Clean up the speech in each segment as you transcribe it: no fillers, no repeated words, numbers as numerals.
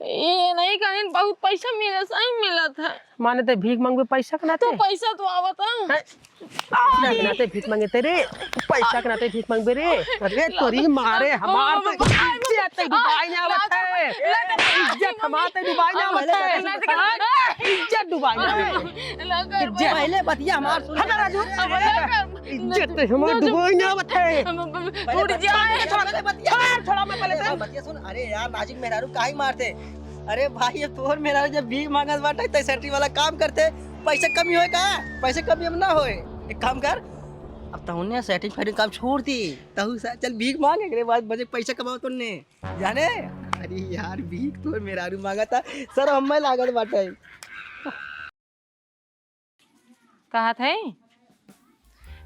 ये नहीं कहीं बहुत पैसा मिला, सही मिला था। माने ते भीख मांगबे पैसा के नाते? तो पैसा तो आवता के नाते भीख मांगे तेरे, पैसा के नाते भीख मांगबे रे? अरे तोरी मारे हमार तो इज्जत डुबाई ना आवत है, इज्जत हमार तो डुबाई ना आवत है, इज्जत डुबाई ना इज्जत पहले बतिया हमार सुन। हटा राजू, इज्जत हमार डुबाई ना आवत है। टूट जाए। छोड़ा मैं पहले बतिया सुन। अरे यार नाजिक मेहरारू काहे मारते? अरे भाई ये तोर मेहरारू जब भीख मांगत बाटे त सेंट्री वाला काम करते, पैसे कमी होए का? पैसे कमी हम ना होए। एक काम कर, अब तहुने सेटिंग फाइटिंग काम छोड़ दी, तहु से चल भीख मांग, एकरे बाद बजे पैसा कमाओ तुमने जाने। अरे यार भीख तोर मेहरारू मांगा था सर, हमें लागत बाटे। कहा थे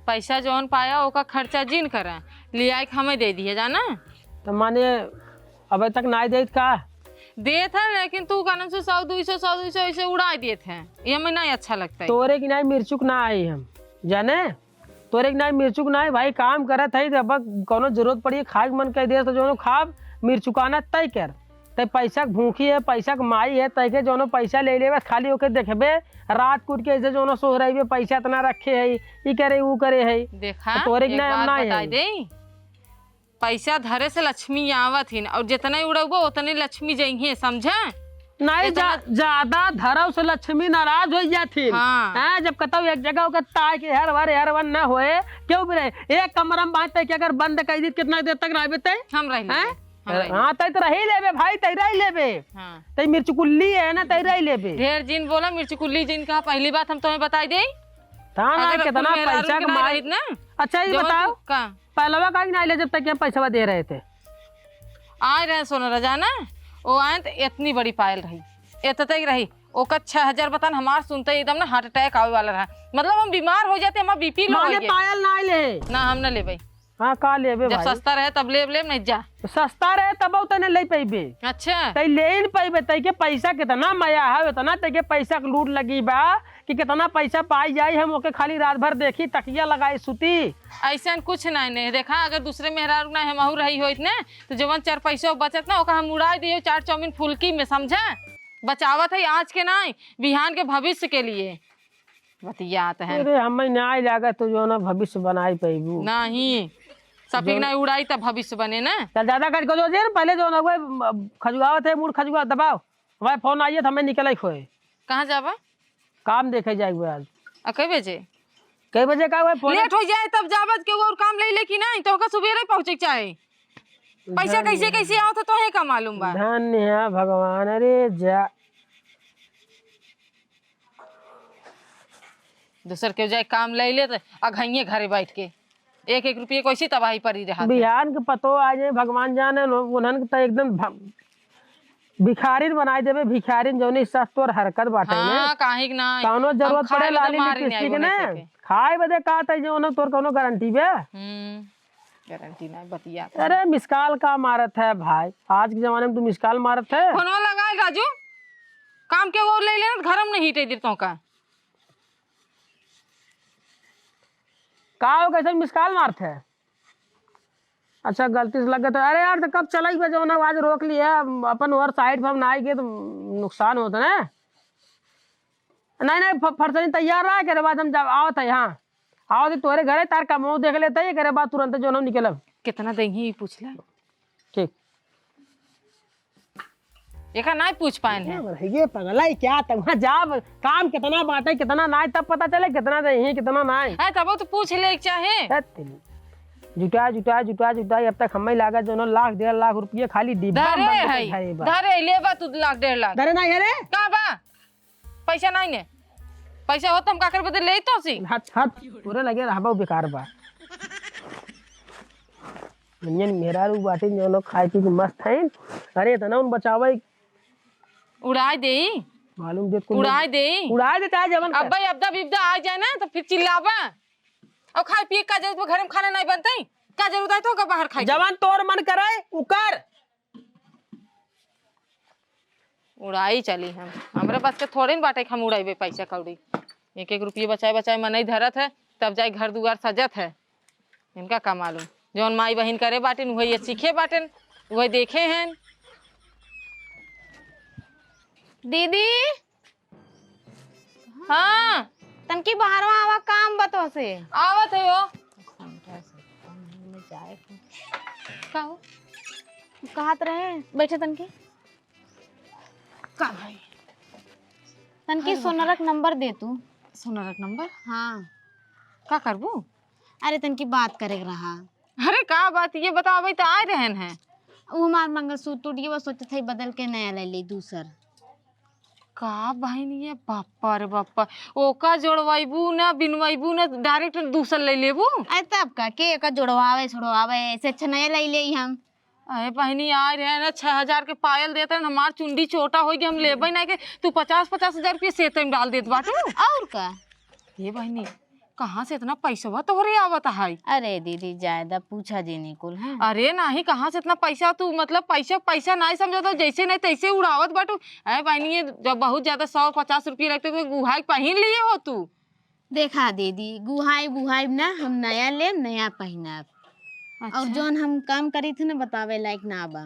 पैसा जौन पाया ओका खर्चा जिन करा लिया के हमें दे दिए जाना। तो माने अबे तक ना दे का दे थे, लेकिन तू कानून से 100-200 ऐसे उड़ा दिए थे, ये हमें नहीं अच्छा लगता है। तोरे की नहीं मिर्चुक ना आई हम जाने, तोरे की नहीं मिर्चुक ना आई भाई, काम करत है अब कोनो जरूरत पड़ी खाए मन कह दे तो जो खाब मिर्चुकाना तय कर। तय पैसा भूखी है, पैसा माई है, तय के जो पैसा ले ले खाली होके देखबे रात कूट के ऐसे जो सोच रही पैसा इतना रखे है, ये करे वो करे है। देखा तोरे की एक नहीं बात बता दे, पैसा धरे से लक्ष्मी आवत ही, और जितना उड़बो उतने लक्ष्मी जाइए, समझे? नहीं ज्यादा धरव से लक्ष्मी नाराज हो जाती। हाँ। जब कतौ एक जगह होकर ताय के हर बार न होए क्यों भी रहे एक कमरा में बांध के अगर बंद कर दी कितना देर तक रह ते हम रह हाँ तय तो रही लेबे भाई, तय रही लेबे। हाँ। तय मिर्च कुल्ली है ना, तय रही लेबे। ढेर जिन बोला मिर्च कुल्ली जिन कहा, पहली बात हम तुम्हें बता दे कितना पैसा कमाई ना। अच्छा ये बताओ पहलवा का नहीं ले जब तक हम पैसा दे रहे थे? आए रहे सोना रजा ना, वो आए तो इतनी बड़ी पायल रही, इतनी रही ओका 6000 बतान हमार सुनते एकदम ना हार्ट अटैक आवे वाला रहा, मतलब हम बीमार हो जाते, हमारा बीपी लो हो गया। पायल ना ले ना हम ना ले भाई। हाँ का लेबे जब सस्ता रहे तब ले नहीं जा, सस्ता रहे तब तने ले पैबे। अच्छा तय ले इन पैबे, तय के पैसा कितना माया है इतना, तय के पैसा के लूट लगी बा कि कितना पैसा पाई जाए, हम ओके खाली रात भर देखी तकिया लगाई सुती। ऐसा कुछ नहीं देखा, अगर दूसरे मेहरारू ना हमहू रही हो इतने तो जवन 4 पैसा बचत ना ओका हम उड़ा दियो 4 चाउमीन फुल्की में, समझा? बचावत है आज के नहीं बिहान के भविष्य के लिए बतियात है। अरे हमें न्याय लागत तो जो ना भविष्य बनाई पैबू नहीं सफी नहीं उड़ाई तब भविष्य बने ना। चल ज्यादा कर जो देर पहले जो ना खजुआवत है मूड खजुआ दबाओ, हमारे फोन आइए तो हमें निकल खोए। कहाँ जाबा? काम देखे जाएगा आज। कई बजे? कई बजे का हुआ फोन? लेट हो जाए तब जाबत के और काम ले कि नहीं तो सुबेरे पहुंचे चाहे। पैसा कैसे कैसे आओ तो है का मालूम बा? धन्य है भगवान। अरे जा दूसर के जाए काम ले ले तो अघइये घरे बैठ के 1-1 रुपये कैसी तबाही पड़ी रहा। बिहान के पतो आ जाए भगवान जाने, उन्हन तो एकदम भिखारिन बनाई देवे, भिखारिन जौनी सस्तोर हरकत बाटे ने। हां काहे ना कौनो जरूरत पड़े लाली लिपस्टिक ने खाए बदे का त जो तोर कौनो गारंटी बे? गारंटी ना बतिया। अरे मिसकाल का मारत है भाई, आज के जमाने में तू मिसकाल मारत है। फोनवा लगाए राजू, काम के और ले लेना, घर में नहीं हीटे देतो का हो कैसे मिसकाल मारत है? अच्छा गलती से लग गया। अरे यार तो कब चला ही जो ना आज रोक लिया अपन और साइड पर हम ना आएंगे तो नुकसान होता ना। नहीं फरसनी तैयार रहा करे बाद हम जब आओ थे यहाँ आओ तो तोरे घरे तार का मुँह देख लेते ही करे बाद तुरंत जो ना निकलब। कितना देंगी पूछ ले। ठीक एक नहीं पूछ पाए हैं ये पगला ही क्या तब वहाँ जाब काम कितना बांटे कितना ना तब पता चले कितना दही कितना ना है तब तो पूछ ले चाहे। जुटा जुटा जुटा जुटा अब तक हमें लागत जो 1.5 लाख रुपये खाली डिब्बा धरे लेबा तू 1.5 लाख धरे नहीं है रे का बा पैसा नहीं ने पैसा हो तुम का कर बदल ले तो सी हट हट पूरे लगे रहबा बेकार बा। मनियन मेरा रू बाटे जो खाए पी के मस्त है। अरे तना उन बचावे उड़ाए दे मालूम दे उड़ाए देता जवन अब भाई अब्दा बिब्दा आ जाए ना तो फिर चिल्लावा और खाए पिए का जरूरत घर में खाना नहीं बनता क्या जरूरत है तो का बाहर खाए जवान तोर मन करे उकर उड़ाई चली हम हमारे पास के थोड़े न बाटे हम उड़ाइबे पैसा कौड़ी 1-1 रुपये बचाए बचाए मन नहीं धरत है तब जाए घर दुआर सजत है। इनका का मालूम जौन माई बहन करे बाटे वही सीखे बाटे वही देखे हैं। दीदी हाँ तनकी बाहरवा आवा काम बतो से आवत है वो जाए का हो कहत रहे बैठे तनकी का भाई तनकी सोनरक नंबर दे तू। सोनरक नंबर हाँ का करबू? अरे तनकी बात करे रहा। अरे का बात ये बताओ भाई तो आए रहन है वो हमार मंगलसूत्र टूट गया, वो सोचे थे बदल के नया ले ली दूसर। का बहन ये बापा रे बापा ओका जोड़वाइबू ना बिनवाइबू ना डायरेक्ट दूसर ले लेबू? अरे तब का के का जोड़वावे छोड़वावे ऐसे अच्छा नया ले ले हम। अरे बहनी आए रहे ना 6,000 के पायल देते हैं हमार चुंडी छोटा हो गई हम लेबे ना के तू 50,000 रुपये सेते में डाल देत बाटू। और का ये बहनी कहाँ से इतना पैसा तोहरे आवत है? अरे दीदी ज्यादा पूछा जी नहीं कुल है। अरे नहीं कहाँ से इतना पैसा तू मतलब पैसा पैसा नहीं समझो तो जैसे नहीं तैसे उड़ावत बाटू। अरे बहनी ये जब बहुत ज्यादा 150 रुपये लगते तो गुहाई पहन लिए हो तू। देखा दीदी गुहाई बुहाई ना हम नया ले नया पहनब। अच्छा। और जोन हम काम करी थे ना बतावे लायक ना बा।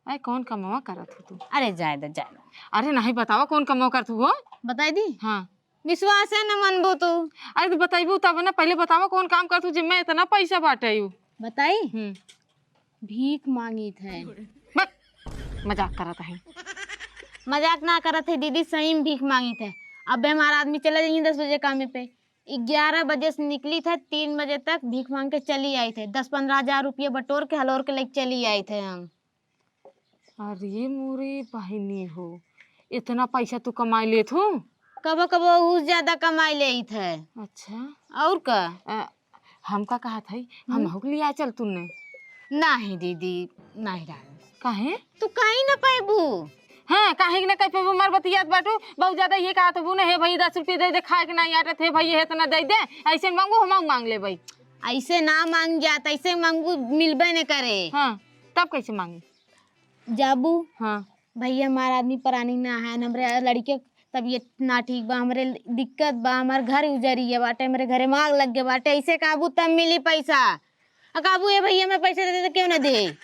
अरे कौन कमावा करत हो तू? अरे ज्यादा ज्यादा अरे नहीं बतावा कौन कमावा करत हो? बताई दी हाँ विश्वास है न मनबो तो। अरे तो बताइबू तब ना पहले बतावा कौन काम करत हो जिम्मे इतना पैसा बाटे यू। बताई भीख मांगी थे। मजाक करत है? मजाक ना करत है दीदी, सही में भीख मांगी थे। अब हमारा आदमी चला जाएंगे 10 बजे काम पे, 11 बजे से निकली थे 3 बजे तक भीख मांग के चली आई थे। 10-15 हजार रुपये बटोर के हलोर के लेके चली आई थे हम। अरे मोरे बहनी हो इतना पैसा तू कमाई लेत हो? कबो कबो उस ज्यादा कमाई ले थे। अच्छा और का हमका कहा था हम हो लिया चल तूने? नहीं दीदी नहीं डाल। काहे? तू कहीं ना पाबू। हाँ काहे कि ना कहीं पे मार बतियात बाटू बहुत ज्यादा ये कहा तो हे भाई 10 रुपये दे दे खाए के नहीं आते थे भाई ये इतना दे दे ऐसे मांगू हम मांग ले भाई। ऐसे ना मांग जाता, ऐसे मांगू मिलबे न करे। हाँ तब कैसे मांगे? जाबू हाँ भैया हमारा आदमी परानी ना है, हमरे लड़के तबीयत ना ठीक बा, हमरे दिक्कत बा, हमारे घर उजरी है बाटे, मेरे घरे मांग लग गए बाटे, ऐसे काबू तब मिली पैसा। काबू ये भैया मैं पैसे दे दे तो क्यों ना दे?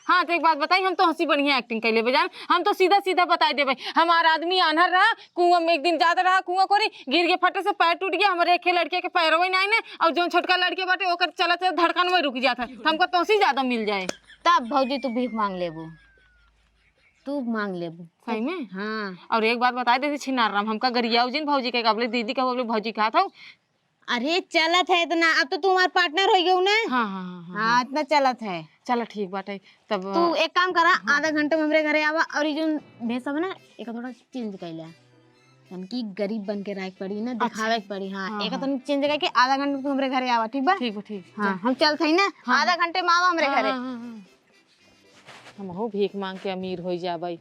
हाँ तो एक बात बताई हम तो हंसी बढ़िया एक्टिंग कर ले बजान हम तो सीधा सीधा बता दे भाई हमारा आदमी आन्हर रहा कुआं में एक दिन ज्यादा रहा कुआं कोरी गिर के फटे से पैर टूट गया हमारे एक लड़के के पैरों नहीं ने और जो छोटका लड़के बाटे ओकर चलत धड़कन में रुक जाता हमको तो उसी ज्यादा मिल जाए। तब भौजी तू भीख मांग लेबू, तू मांग लेबू सही में? हाँ। और एक बात बता देती छिनार राम हमका गरिया जिन भौजी के कबले दीदी का बोले भौजी कहा था। अरे चलत है इतना, अब तो तुम्हारा पार्टनर हो गया ना। हाँ हाँ हाँ हाँ इतना चलत है। चलो ठीक बात है तब तू एक काम करा आधा घंटे में हमरे घरे आवा और ये जो भेज सब ना एक थोड़ा चेंज कर ले तनकी गरीब बन के रह पड़ी ना दिखावे के पड़ी। हाँ एक तो चेंज करके आधा घंटे में हमरे घरे आवा ठीक बा? ठीक बा ठीक। हाँ हम चलते हैं ना आधा घंटे में आवा हमरे घरे। हम हो भीख मांग के अमीर हो जा भाई।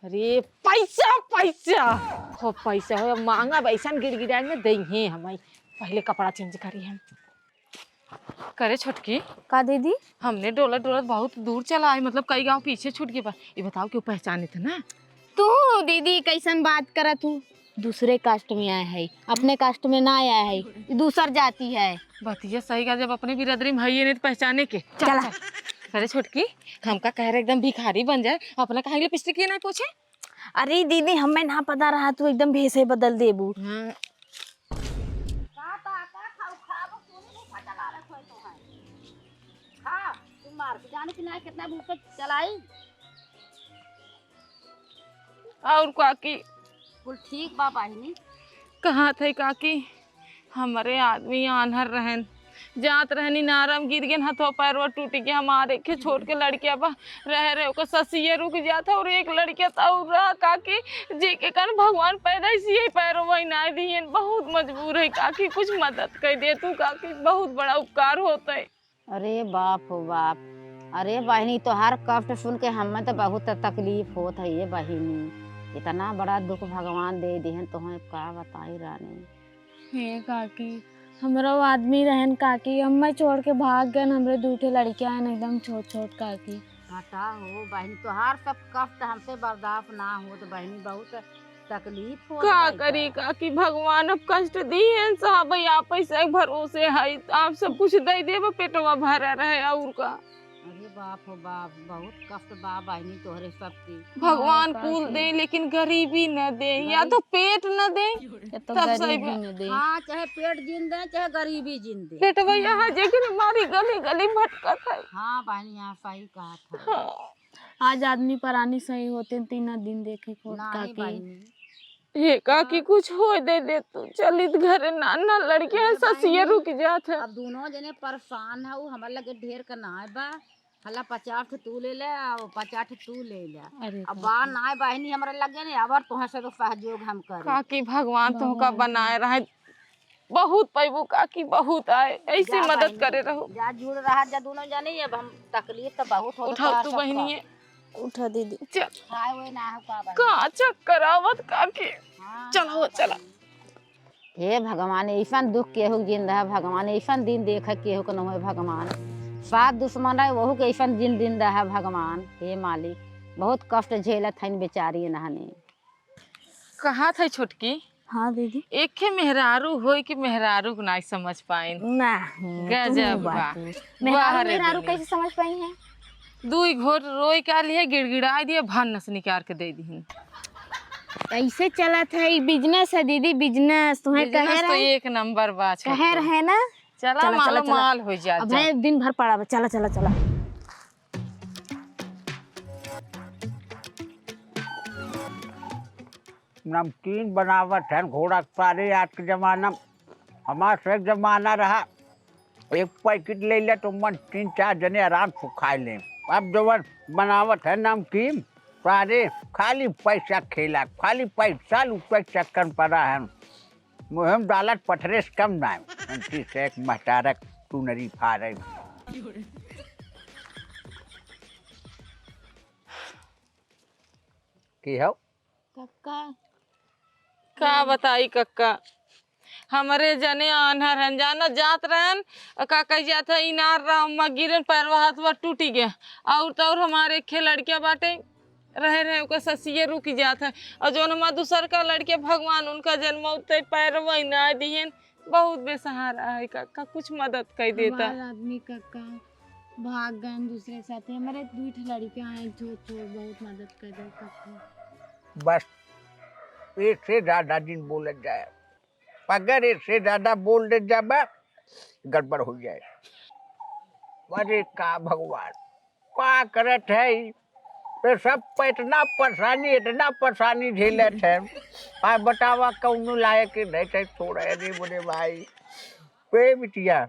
अरे पैसा पैसा हो पैसा हो मांगा पैसा गिड़गिड़ा में दे हैं हमारी पहले कपड़ा चेंज करी हम करे छोटकी का दीदी हमने डोलत डोलत बहुत दूर चला है मतलब कई गांव पीछे छूट गए ये बताओ क्यों पहचाने थे ना तू दीदी कैसन बात करा तू? दूसरे कास्ट में आया है, अपने कास्ट में ना आया है, दूसर जाती है। बतिया सही का जब अपने बिरादरी में है नहीं तो पहचाने के चला। अरे छोटकी हमका कह रहे एकदम भिखारी बन जाए अपना कहा लिपस्टिक ये नहीं पूछे? अरे दीदी हमें ना पता रहा तू एकदम भेसे बदल देबू। हाँ और काकी ठीक बा पाहिनी कहाँ थे काकी हमारे आदमी आन्हर रहन जात रहनी नारम गिर गए हथो पैरवा टूट गया हमारे के छोड़ के लड़किया बा रह रहे ओकर ससिए रुक जाता और एक लड़किया तो रहा काकी जी के कारण भगवान पैदा इसी पैरों वही ना दिए बहुत मजबूर है काकी कुछ मदद कर दे तू काकी बहुत बड़ा उपकार होता है। अरे बाप हो बाप, अरे बहनी तो हर कष्ट सुन के हमें तो बहुत तकलीफ होत है ये बहनी, इतना बड़ा दुख भगवान दे दिहन तो हम का बताई रानी। हे काकी हमरा वो आदमी रहन काकी अम्मा छोड़ के भाग गए हमरे दूठे लड़कियां हैं एकदम छोट छोट काकी। हटा हो बहनी तो हर सब कष्ट हमसे बर्दाश्त ना हो तो बहनी बहुत तकलीफ हो। का करी काकी भगवान अब कष्ट दिए साहब आप पैसा भरोसे है आप सब कुछ दे दे पेटवा भरा रहे और का। अरे बाप हो बाप, बहुत कष्ट बा बहनी तोहरे सबकी। भगवान कुल दे लेकिन गरीबी न दे, या तो पेट न दे ये तो तब सही गरीबी बा। में दे। हाँ, चाहे पेट जिन दे चाहे गरीबी जिन दे। पेट भैया है जेकरे मारी गली गली भटकत है। हाँ बहनी, यहाँ सही कहा था। हाँ। आज आदमी परानी सही होते 3 दिन देखे को नहीं बहनी, हे काकी कुछ हो दे तू चलित घरे नाना लड़के हैं ससिया रुक जात है। अब दोनों जने परेशान है, वो हमारे लगे ढेर का ना है बा। हला 50 तू ले ले और 50 तू ले ले। अरे अब बा ना बहनी हमारे लगे ने, अब तुहे से तो सहयोग हम करे। काकी भगवान तुमका बनाए रहे, बहुत पैबू काकी, बहुत आए ऐसे जा मदद बहनी, करे रहो। जा जुड़ रहा जा दोनों जने। अब हम तकलीफ तो बहुत होता उठाओ तू बहनी है। उठा दीदी। चल खाए हुए ना हो का बहनी। का चक्कर आवत काकी। हाँ, चलो चला। हे भगवान, ऐसा दुख केहू जिन रहा भगवान, ऐसा दिन देखे केहू के न हो भगवान। 7 दुश्मन रहे वहू के ऐसा दिन रहा भगवान। हे मालिक, बहुत कष्ट झेलत हन बेचारी नहने। कहा था छोटकी हाँ दीदी। एक मेहरारू होई कि मेहरारू को नहीं समझ पाइन। नहीं गजब बा। वाह रे मेहरारू दुनिया। कैसे समझ पाई है? दुई घोट रोई का लिए गिड़गिड़ा दिए, भान नस निकाल के दे दी। ऐसे चला था, ये बिजनेस है दीदी, बिजनेस तुम्हें कहे बिजनेस तो रहे, एक नंबर बा कहे छोटकी। रहे ना। चला चला, मालो चला। माल हो जा अब है दिन भर पड़ा, चला चला चला। नमकीन बनावट है घोड़ा सारे आज के जमाना में। हमारा से जमाना रहा, एक पैकेट ले ले तो मन 3-4 जने आराम से खा ले। अब जब बनावट है नमकीन, सारे खाली पैसा खेला, खाली पैसा लुटे चक्कर पड़ा है। मुहिम डालत पथरे से कम ना से एक महतारक टूनरी फा रही। की हो कक्का का बताई कक्का, हमारे जने आन्हर हन जाना जात रहन का कह जाता इनार राम गिरन पैरवा हाथवा टूटी गया। और तो और हमारे खे लड़कियां बाटे रहे ओका ससिए रुक जात है। और जो हमारा दूसर का लड़के भगवान उनका जन्म उते पैरवा ना दिहन, बहुत बेसहारा है कक्का, कुछ मदद कर देता। हमारा आदमी कक्का भाग गए दूसरे साथी, हमारे 2 लड़कियां हैं छोट छोट, बहुत मदद कर दे कक्का। बस इससे ज्यादा दिन बोल जाए, अगर इससे ज्यादा बोल दे जाबा गड़बड़ हो जाए। अरे का भगवान का करत है, तो सब पे इतना परेशानी झेलत है। आ बतावा कौन लायक नहीं थे छोड़े रे बोले भाई पे बिटिया।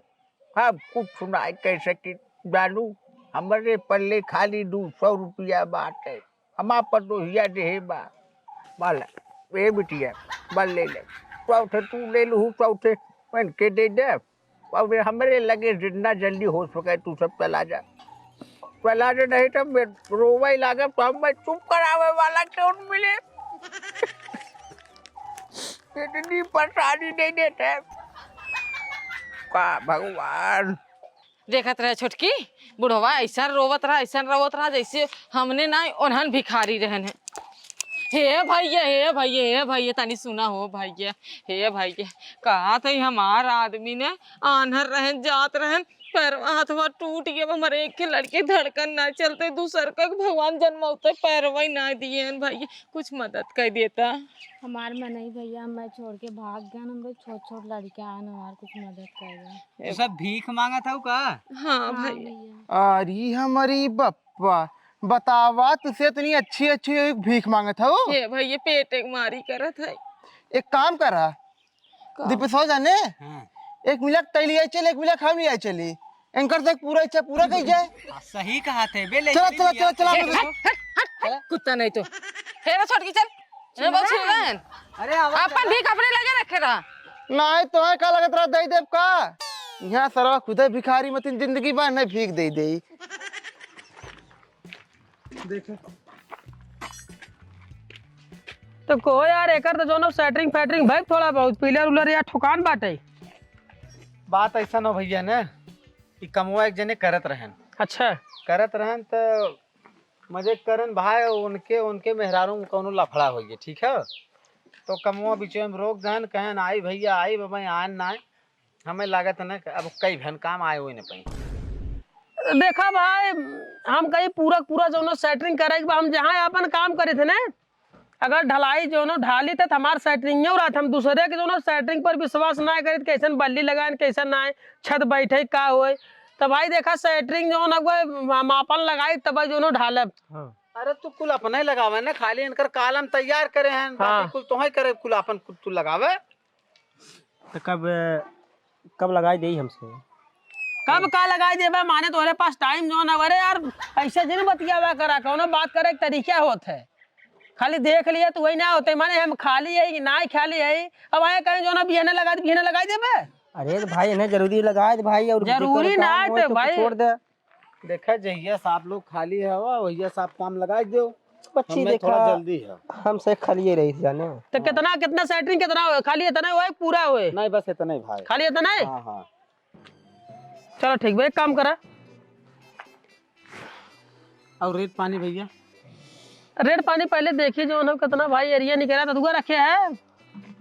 अब कुछ सुनाई कैसे कि जानू हमारे पल्ले खाली 200 रुपया बात है, हमारा पर तो हिया दे बा बाला ए बिटिया बल ले ले, चौथे तू ले लू, चौथे मन के दे दे। और हमारे लगे जितना जल्दी हो सके तू सब चला जा, चला जा, नहीं तो मैं रोवा ही लागे तो हम मैं चुप करावे वाला क्यों मिले। इतनी परेशानी नहीं देते का भगवान। देखत रहे छोटकी बुढ़वा ऐसा रोवत रहा जैसे हमने ना ओनहन भिखारी रहन है। हे भैया तनी सुना हो भैया, हे भैया कहा था हमार आदमी ने आन्हर रहन जात रहन, पैर हाथवा टूट गया, हमारे एक के लड़के धड़कन ना चलते, दूसर का भगवान जन्म होते पैरवा ही ना दिए भैया, कुछ मदद कर देता। हमार में नहीं भैया, मैं छोड़ के भाग गया, हम छोट छोट लड़कियां आन, हमार कुछ मदद कर दे। तो सब भीख मांगा था का? हाँ भैया। अरे हमारी बप्पा बतावा, तुझसे इतनी अच्छी भीख मांगत हो। हे भैया पेट एक मारी करत है। एक काम करा दीपेश हो जाने, एक मिलक तैली आई चल, एक मिलक हम लिया चली, एंकर तक पूरा इच्छा पूरा कर जाए। सही कहा थे बेले। चला कुत्ता नहीं तो हेरा छोड़ के चल। अरे अपन भीख अपने लगे रखे रहा। नहीं तो है का लगत रहा दई देव का, यहाँ सरवा खुदे भिखारी मतीन जिंदगी भर नहीं भीख दे दे। देखो तो को यार एकर तो जोनो सेटरिंग फैटरिंग भाई थोड़ा बहुत पिलर उलर या ठुकान बाटे। बात ऐसा न भैया ना कि कमवा एक जने करत रहन अच्छा तो मजे करन भाई उनके मेहरारू में कौनो लफड़ा हो गया, ठीक है। तो कमवा बीच में रोक दहन, कहन आई भैया आई बाबा आन ना, हमें लागत न अब कई भन काम आए हुए न पाई। देखा भाई, हम कहीं पूरा जो सेटरिंग करे, हम जहाँ अपन काम करे थे ना, अगर ढलाई जो ढाली थे हमारे सेटरिंग हो रहा था, हम दूसरे के जो सेटरिंग पर विश्वास ना करे, कैसन बल्ली लगाए कैसन ना छत बैठे का होए, तो भाई देखा सेटरिंग जो मापन लगाई तब जो ढालब। हाँ। अरे तू कुल अपना ही लगावे ना, खाली इनकर कालम तैयार करे हैं, बाकी कुल तो ही करे, कुल अपन कुल तू लगावे। तो कब लगाई दी हमसे? कब का लगाई देवे माने तोरे पास टाइम जो ना, अरे यार ऐसे जिन बतियावा करा, कौनो बात करे के तरीका होत है, खाली देख लिया तो वही ना होते, माने हम खाली है कि ना खाली है, अब आए कहीं जो ना बिहने लगाई देवे। अरे तो भाई इन्हें जरूरी लगाए तो भाई, और जरूरी ना है तो भाई छोड़ दे। देखा जहिया साहब लोग खाली है वही सब काम लगा दो, बच्ची हमें देखा थोड़ा जल्दी है। हमसे खाली रही थी जाने। तो कितना सेटरिंग कितना हुए, खाली इतना हुआ पूरा हुए? नहीं बस इतना ही भाई, खाली इतना है। हाँ हाँ चलो ठीक भाई, एक काम करा, और रेत पानी भैया, रेट पानी पहले देखिए जो ना कितना भाई एरिया निकला था, तुगा रखे है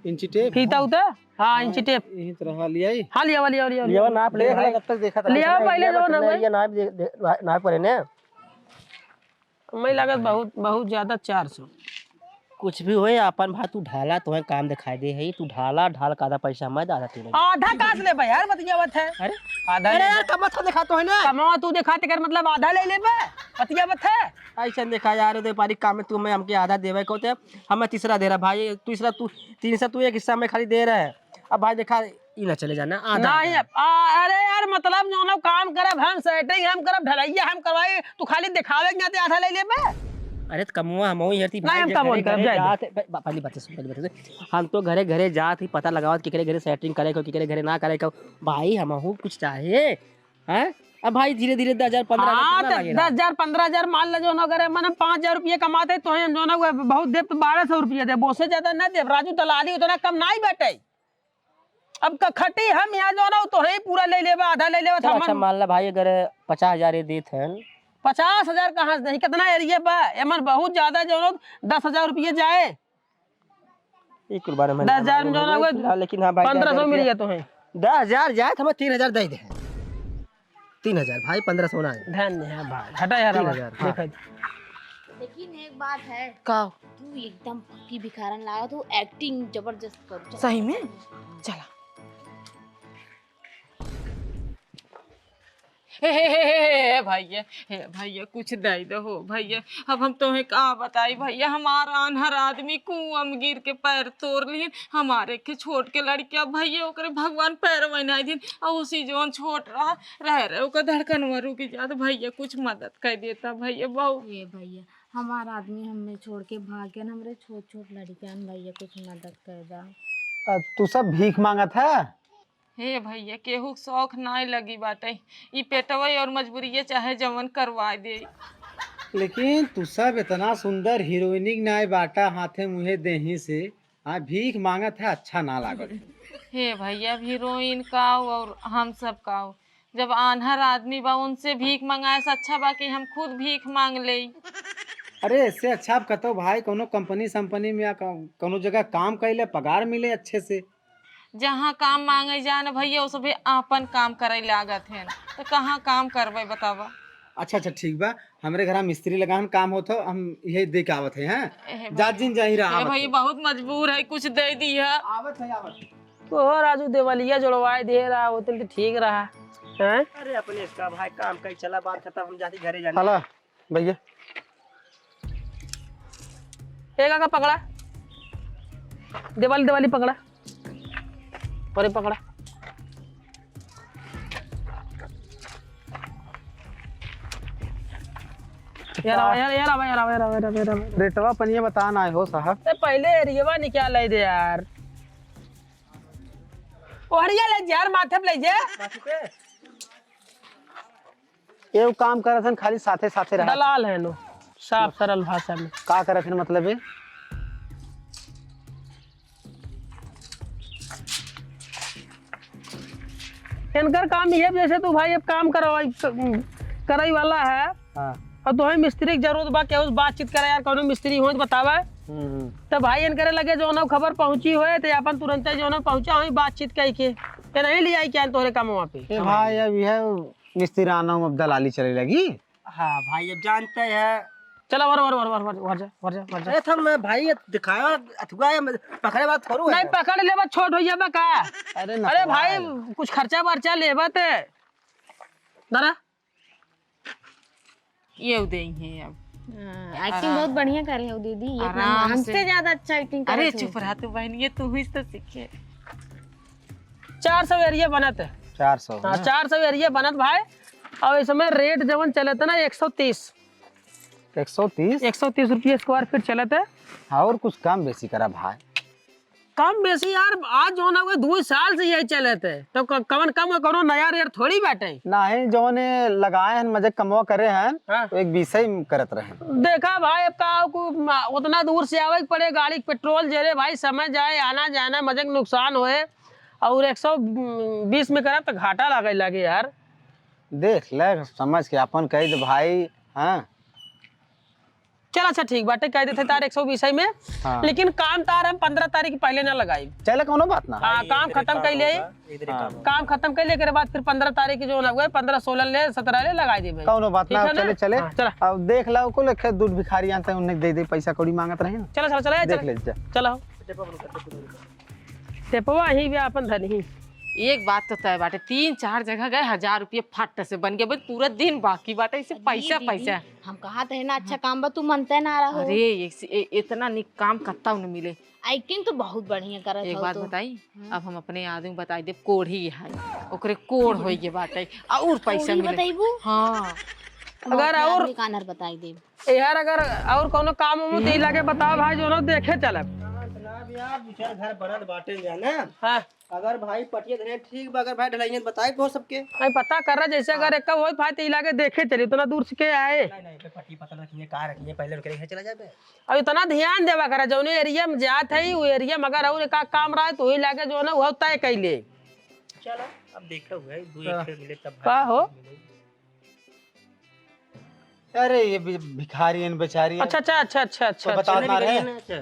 इंची टेप फीता उता, हाँ इंची टेप, यही तरह लिया ही। हाँ लिया लिया नाप ले भाई, तब तक देखा था लिया पहले जो ना भाई, ये नाप पड़े ने, मैं लागत बहुत ज्यादा 400। कुछ भी होए अपन भाई, तू ढाला तो काम दिखाई दे है, तू ढाला ढाल का आधा पैसा मैं आधा तू। आधा काट ले भाई यार, बतियावत है। अरे आधा अरे यार कब तो दिखा तो है ना, कमावा तू दिखाते कर मतलब आधा ले ले बे, बतियावत है। ऐसा देखा यार, तो पारी काम में तू मैं हमके आधा देवे को, हमें तीसरा दे रहा भाई, तीसरा तू 300 तू एक हिस्सा में खाली दे रहा है। अब भाई देखा ई ना चले जाना आधा नहीं अरे यार मतलब जो ना काम करब हम, सेटिंग हम करब, ढलैया हम करवाए, तू खाली दिखावे के ना आधा ले ले बे। अरे तो कमुआ हम ही हती नहीं, हम कमोन करब, जाए पहली बात सुन, हम तो घरे जात ही पता लगावत कि घरे सेटिंग करे को, कि घरे ना करे को, भाई हमहू कुछ चाहे हैं। अब भाई धीरे धीरे 10,000-15,000 10,000-15,000 मान ले जो ना करे, मन 5,000 रुपये कमाते तो हम जो ना बहुत दे, तो 1,200 रुपये दे, बहुत ज्यादा ना दे राजू, दलाली उतना कम ना ही बैठे। अब खटी हम यहाँ जो ना तो ही पूरा ले लेवा, आधा ले लेवा। अच्छा मान ला भाई, अगर 50,000 देते हैं, 50,000 कहाँ से नहीं, कितना एरिया बा एमन, बहुत ज्यादा जो ना 10,000 रुपये जाए, 10,000 में जो ना लेकिन हाँ भाई 1,500 मिल गया तो है। 10,000 जाए तो हमें 3,000 दे दे, 3,000 भाई 1,500 ना है। ध्यान नहीं है भाई, हटा यार 3,000 देखा लेकिन एक बात है, का तू एकदम पक्की भिखारन लगा, तू एक्टिंग जबरदस्त कर। सही में चला। हे भैया कुछ दे दो हो भैया, अब हम तुम्हें का बताई भैया, हमारा अनहर आदमी कुआं में गिर के पैर तोड़ लिए, हमारे के छोट के लड़किया भैया ओकरे भगवान पैर बनाई दिन, और उसी जोन छोट रहे ओकर धड़कन रुक जात भैया, कुछ मदद कर देता भैया बहु। ये भैया हमारा आदमी हमें छोड़ के भाग गया, हमरे छोट छोट लड़कियां, भैया कुछ मदद कर दा। तू सब भीख मांगत है? हे भैया केहू शौक नाई लगी बाटे, ई पेटवा और मजबूरी चाहे जवन करवा दे। लेकिन तू सब इतना सुंदर हीरोइनिक नाय बाटा, हाथे मुहे देही से हाँ भीख मांगत है, अच्छा ना लागत। हे भैया हीरोइन का और हम सब का, जब आन्हर आदमी बा उनसे भीख मंगाए से अच्छा बा कि हम खुद भीख मांग ले। अरे इससे अच्छा आप कतो भाई कोनो कंपनी संपनी में या कोनो जगह काम कैले पगार मिले अच्छे से। जहाँ काम मांगे जान भैया वो सभी आपन काम करे लागत है, तो कहाँ काम करबे बतावा। अच्छा ठीक बा, हमरे घर मिस्त्री लगान काम होता, हम यही दे के आवत है हैं। जाजिन जाही रहा भैया बहुत मजबूर है, कुछ दे दी है। आवत है तो राजू देवलिया जुड़वाए दे रहा वो तो ठीक रहा है। अरे अपने इसका भाई काम कहीं चला, बात खत्म, हम जाती घरे जाने। हला भैया एक आका पकड़ा, दिवाली पकड़ा, और पकड़ा। यार रेटवा पनिया बताना आए हो साहब। पहले एरिया निकाल दे यार, ओहरिया ले यार, माथे पे ले जा। ये काम करत हन खाली साथे साथे रहा। दलाल है नो, साफ सरल भाषा में का करत हन मतलब है? इनकर काम ये, जैसे तू भाई अब काम कराई वाला है, हाँ। और तो मिस्त्री की जरूरत बा, क्या उस बातचीत करे यार, कौन मिस्त्री हो तो बतावा। तो भाई इनकरे लगे जो ना खबर पहुंची हुए तो अपन तुरंत जो ना पहुंचा हुई बातचीत कह के नहीं लिया क्या तोरे काम वहाँ पे। भाई अब यह मिस्त्री आना हूँ, अब दलाली चले लगी। हाँ भाई अब जानते हैं। चला वर जा। अरे थम भाई दिखाया अथुआ पकड़े बात करू नहीं पकड़ लेबा, छोट हो जाबा का। अरे भाई नपवाल। कुछ खर्चा वर्चा लेबा ते दरा। ये दे हैं अब। एक्टिंग बहुत बढ़िया करे हो दीदी, ये तो आराम हमसे से। ज्यादा अच्छा एक्टिंग करे अरे हो। चुप रहा तू बहन, ये तू ही तो सीखे। 400 एरिया बनत है। 400। हाँ 400 एरिया बनत भाई। और इस समय रेट जवन चलत है ना 130 130। रुपये स्क्वायर फीट चलत है। और कुछ कम बेसी करा भाई। कम बेसी यार आज जो ना 2 साल से यही चलत है, तो कवन कम करो नया रेट थोड़ी बाटे। नहीं जो ने लगाए हैं मजे कमवा करे हैं, हाँ। तो एक विषय करत रहे। देखा भाई अब का उतना दूर से आवे के पड़े, गाड़ी के पेट्रोल जरे भाई, समय जाए आना जाना मजे के नुकसान होए, और 120 में करा तो घाटा लगे यार। देख ले समझ के अपन कही दे भाई। हाँ चल अच्छा ठीक बाटे, कह देते तार 120 में। हाँ। लेकिन काम तार हम 15 तारीख के पहले ना लगाई। चले कोनो बात ना। हाँ काम खत्म कर ले, काम खत्म कर ले के बाद फिर 15 तारीख जो ना हुए 15 16 ले 17 ले लगाई दे भाई। कोनो बात ना, ठीक है ना? चले चले। हाँ, चला। अब देख लो को लेखे दूध भिखारी आते हैं, उन्हें दे पैसा कौड़ी मांगत रहे ना। चलो चलो देख ले जा। चलो टेपवा ही भी अपन धनी। एक बात तो तय बाटे, 3-4 जगह गए, 1000 रुपये फट से बन गए, बस पूरा दिन बाकी बाटे, इसे पैसा पैसा। हम कहा थे ना अच्छा काम बा, तू मनते ना रहो। अरे इतना निक काम कत्ता उन्हें मिले। एक्टिंग तो बहुत बढ़िया करत एक हो बात तो। बताई, अब हम अपने आदमी बताई दे, कोढ़ी है ओकरे कोढ़ होई के बाटे और पैसा कोढ़ी मिले। बताइबू? हाँ अगर और कानर बताई दे। यार अगर और कोनो काम में ते लगे बताओ भाई, जो ना देखे चलब। यार दूसरा घर बनत बाटे जाना। हाँ अगर भाई पटिया धरे ठीक बा, अगर भाई ढलाइए बताए को सबके। नहीं पता कर रहा, जैसे अगर एक हो भाई ते लगे देखे चली, उतना दूर से के आए। नहीं पे पट्टी पता रखिए, कहाँ रखिए, पहले रुके रहिए, चला जाए। और इतना ध्यान देवा करा, जो एरिया में जात है वो एरिया में अगर और का काम रहा है तो ही लागे जो ना वो तय कैले। चलो अब देखा हुआ है 2 एक मिले तब का हो? अरे ये भिखारी हैं बेचारी। अच्छा अच्छा अच्छा अच्छा अच्छा तो बता ना रहे अच्छा।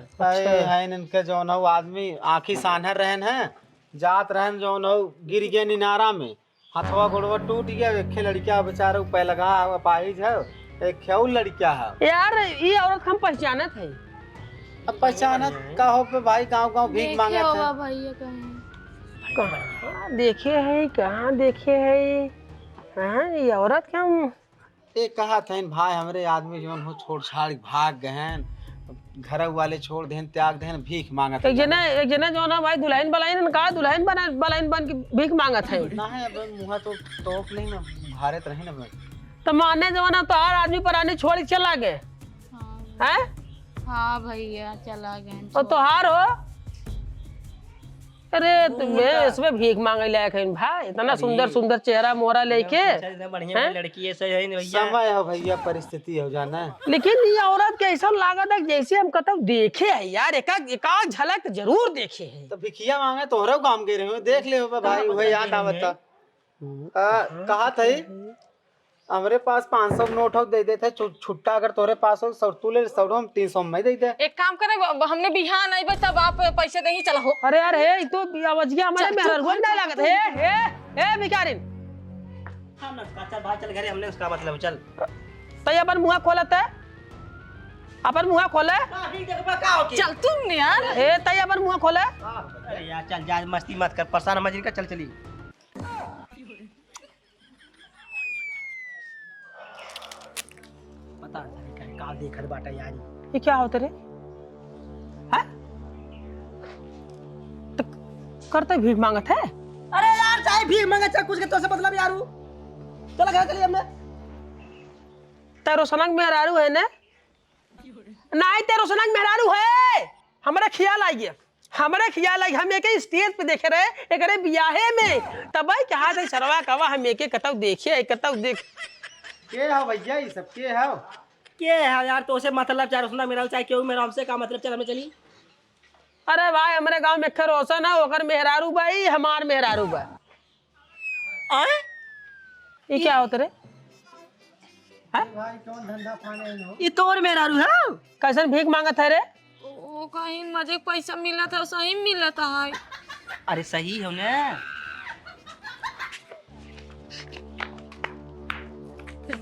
है इनके जो न आदमी आँखी सानहर रहन है, जात रहन जो न गिर गए निनारा में, हथवा गोड़वा टूट गया। एक लड़किया बेचारा ऊपर लगा है, पाहिज है, एक खेऊ लड़किया है। यार ये औरत हम पहचानत है। अब पहचानत का हो पे भाई, गाँव गाँव भीख मांगत है। भैया कहीं कहाँ देखे है, कहाँ देखे है? हाँ ये औरत क्या एक कहा था भाई हमरे आदमी जो हो छोड़ छाड़ भाग गए हैं, घर वाले छोड़ देन त्याग देन, भीख मांगत। एक जना जो ना भाई दुल्हन बलाइन कहा, दुल्हन बन के भीख मांगत है। ना है अब मुँह तो टोप नहीं ना, भारत रहे ना। तो माने जो ना तो हर आदमी परानी छोड़ के चला गए हैं। हाँ भैया चला गए। और तोहार हो? अरे तुम्हें इसमें भीख मांगे लायक है भाई, इतना सुंदर सुंदर चेहरा मोहरा लेके। बढ़िया लड़की ऐसे है नहीं भैया। समय हो भैया, परिस्थिति हो जाना। लेकिन ये औरत के ऐसा लागत है जैसे हम कतब देखे है यार, एक झलक जरूर देखे है। तो भिखिया मांगे तोहरा काम के रहे हो, देख ले हो भाई, वही याद आवता। कहा था हमारे पास 500 नोट हो दे देते, छुट्टा अगर तोरे पास हो तू ले, हम 300 में दे दे। एक काम करे, हमने बिहान आई तब आप पैसे नहीं चला हो। अरे यार हे तो अवजिया हमारे मेहर रोज ना लागत है। हे भिखारिन हम अच्छा बात चल घरे, हमने उसका मतलब चल। तो अपन मुंह खोलत है, अपन मुंह खोले। चल तुम ने यार, हे तय अपन मुंह खोले। अरे यार चल जा, मस्ती मत कर, परेशान मत इनका, चल चली। पता नहीं का देखत बाटा यार। ये क्या होता रे? हैं? तो करते भीख मांगत है। अरे यार चाहे भीख मांगे चाहे कुछ के, तो से मतलब यार चल घर चलिए हमने। तेरो सनक मेहरारू है ने? नहीं तेरो सनक मेहरारू है। हमारा ख्याल आई है, हमारा ख्याल आई, हम एक स्टेज पे देखे रहे एक बियाहे में, तब कहा था सरवा कवा हम एक कतव देखे कतव देख। के हो भैया ये सब के हो? के है यार, तो से मतलब चाहे उसना मेरा चाहे क्यों मेरा, हमसे का मतलब, चल हमें चली। अरे भाई हमारे गांव में खर रोशन है, ओकर मेहरारू भाई हमार मेहरारू बा। आए ये क्या होता रे? भाई कौन धंधा पाने हो? ये तोर मेहरारू है? कैसन भीख मांगत है रे? ओ कहीं मजे पैसा मिला था, सही मिला था। अरे सही हो ना।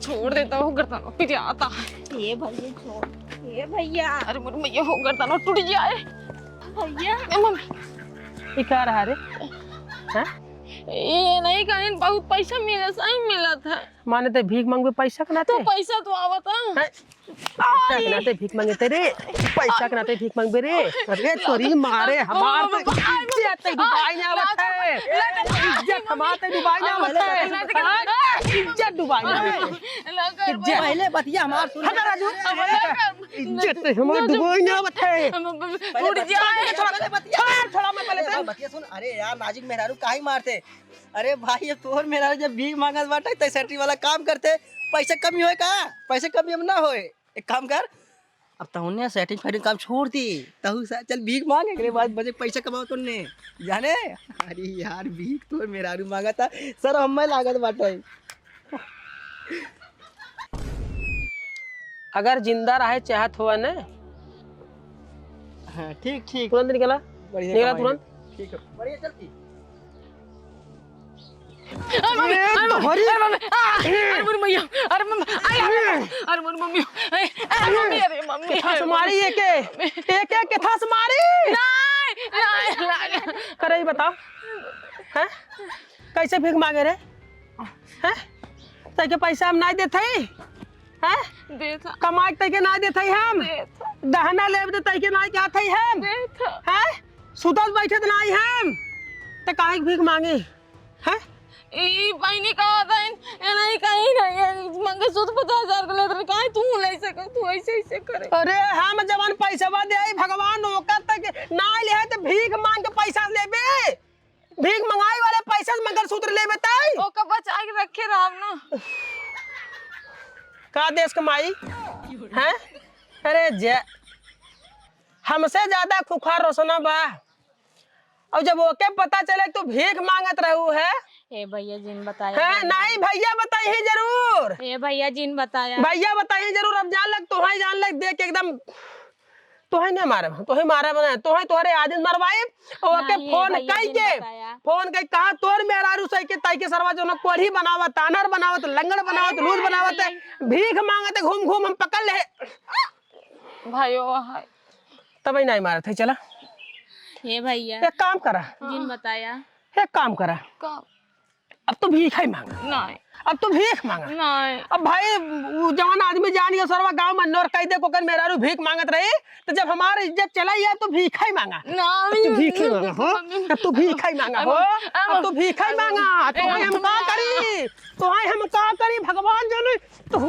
छोड़ देता हो गर्दन पिट आता है। ये भैया छोड़, ये भैया अरे मोर मैया हो गर्दन टूट जाए। भैया ए मम्मी ये क्या रहा रे? हैं? ये नहीं कहीं बहुत पैसा मिला, सही मिला था। माने ते भीख मांगबे पैसा के नाते? तो पैसा तो आवता। हैं? पैसा के नाते भीख मांगे तेरे? पैसा के नाते भीख मांगबे रे? अरे तोरी मारे हमार तो इज्जत डुबाई ना आवत है। इज्जत हमार तो डुबाई ना आवत है। इज्जत डुबाई ना आवत है। पहले बतिया हमार सुन। हटा राजू। इज्जत हमार डुबाई ना आवत है। टूट जाए। छोड़ा मैं पहले से। बतिया सुन। अरे यार नाजिक मेहरारू काहे मारते? अरे भाई अब तोहर मेहरारू जब भीख मांगत बाटे त सेट्री वाला काम करते, पैसा कमी होए का? पैसा कमी अब ना होए। एक काम कर, अब तहुने सेटिंग फाइटिंग काम छोड़ दी, तहु चल भीख मांग, एकरे बाद बजे पैसा कमाओ तुमने जाने। अरे यार भीख तोहर मेहरारू मांगा था, सर हमें लागत बाटे। अगर जिंदा रहे चाहत हुआ ने हाँ ठीक ठीक, तुरंत निकला बढ़िया निकला कमाई। तुरंत। ठीक है बढ़िया चलती। मारी एक के थास मारी करे ही बताओ हैं? कैसे भीख मांगे रे हैं? तैके पैसा हम नहीं देते हैं? देता कमाई तैके नहीं देते हम, दहना लेब दे तैके नहीं कहते हम हैं? सुतल बैठे तो नहीं हम तो काहे के भीख मांगे हैं? ई पानी का आता है नहीं कहीं नहीं मंगे सूद 50,000 का लेते काहे तू ले सके, तू ऐसे ऐसे करे। अरे हम जवान पैसा दे भगवान ओकर तक ना ले तो भीख मांग के पैसा लेबे, भीख मंगाई वाले पैसा से मंगलसूत्र लेबे तई ओ का बचा के रखे राम ना। का देश कमाई हैं? अरे जे हमसे ज्यादा खुखार रोशना बा, और जब ओके पता चले तू भीख मांगत रहू है ए भैया जिन बताया हैं? नहीं भैया बताइए जरूर, ए भैया जिन बताया भैया बताइए जरूर। अब जान लग तुम्हें जान लग देख के एकदम तोहे नहीं मारे, तोहे मारे बना तोहे तोहरे आदमी मरवाए ओके फोन कई के फोन कई कहा तोर मेहरारू सही के ताई के सरवा जो कोढ़ी बनावत, तानर बनावत, लंगड़ बनावत, लूज बनावत, भीख मांगत घूम घूम हम पकड़ ले भाइयों हाय तब नहीं मारे थे। चला ए भैया एक काम करा, जिन बताया एक काम करा, का अब तो भीख ही मांगा, नहीं अब तो भीख मांगा। नहीं अब भाई वो जवान आदमी जान गया सरवा गांव में नोर कह दे को कर मेहरारू भीख मांगत रही तो जब हमारी इज्जत चला है तो भीख ही मांगा। नहीं तू भीख ही मांगा हो, अब तू भीख ही मांगा हो, अब तू भीख ही मांगा। तो हम का करी, तो हम का करी भगवान जाने तो